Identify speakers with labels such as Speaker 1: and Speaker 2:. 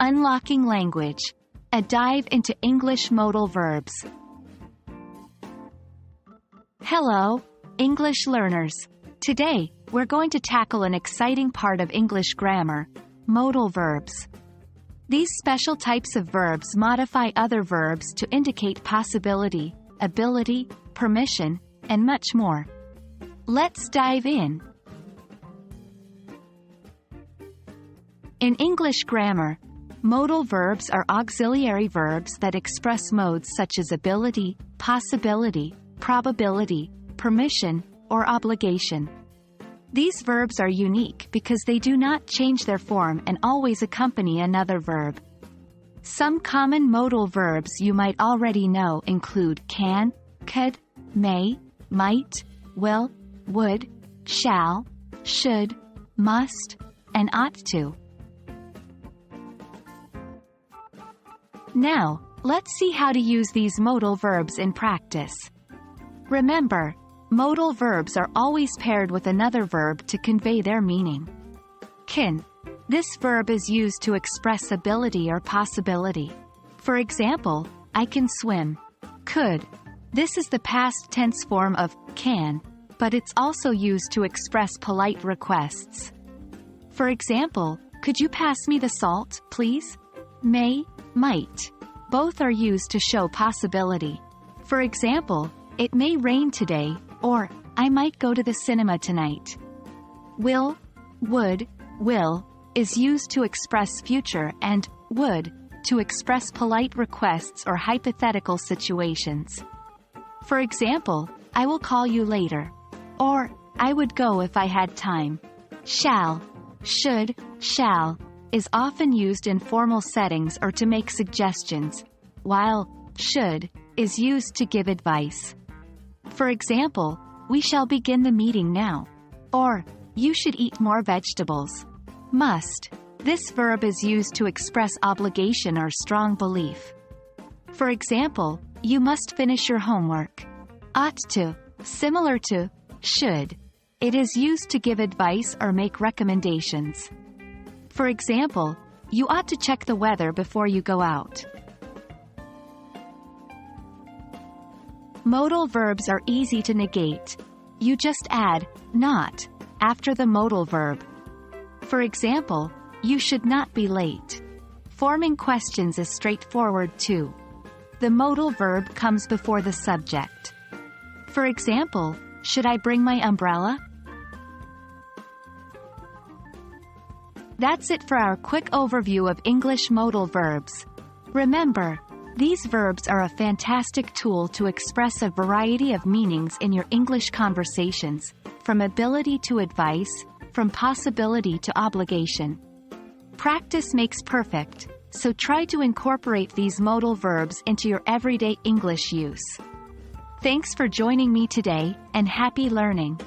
Speaker 1: Unlocking language. A dive into English modal verbs. Hello, English learners. Today, we're going to tackle an exciting part of English grammar, modal verbs. These special types of verbs modify other verbs to indicate possibility, ability, permission, and much more. Let's dive in. In English grammar, modal verbs are auxiliary verbs that express modes such as ability, possibility, probability, permission, or obligation. These verbs are unique because they do not change their form and always accompany another verb. Some common modal verbs you might already know include can, could, may, might, will, would, shall, should, must, and ought to. Now, let's see how to use these modal verbs in practice. Remember, modal verbs are always paired with another verb to convey their meaning. Can. This verb is used to express ability or possibility. For example, I can swim. Could. This is the past tense form of can, but it's also used to express polite requests. For example, could you pass me the salt, please? May, might. Both are used to show possibility. For example, it may rain today, or I might go to the cinema tonight. Will, would, will is used to express future and would to express polite requests or hypothetical situations. For example, I will call you later. Or, I would go if I had time. Shall, should, shall is often used in formal settings or to make suggestions, while should is used to give advice. For example, we shall begin the meeting now. Or, you should eat more vegetables. Must. This verb is used to express obligation or strong belief. For example, you must finish your homework. Ought to. Similar to should. It is used to give advice or make recommendations. For example, you ought to check the weather before you go out. Modal verbs are easy to negate. You just add not after the modal verb. For example, you should not be late. Forming questions is straightforward too. The modal verb comes before the subject. For example, should I bring my umbrella? That's it for our quick overview of English modal verbs. Remember, these verbs are a fantastic tool to express a variety of meanings in your English conversations, from ability to advice, from possibility to obligation. Practice makes perfect, so try to incorporate these modal verbs into your everyday English use. Thanks for joining me today, and happy learning!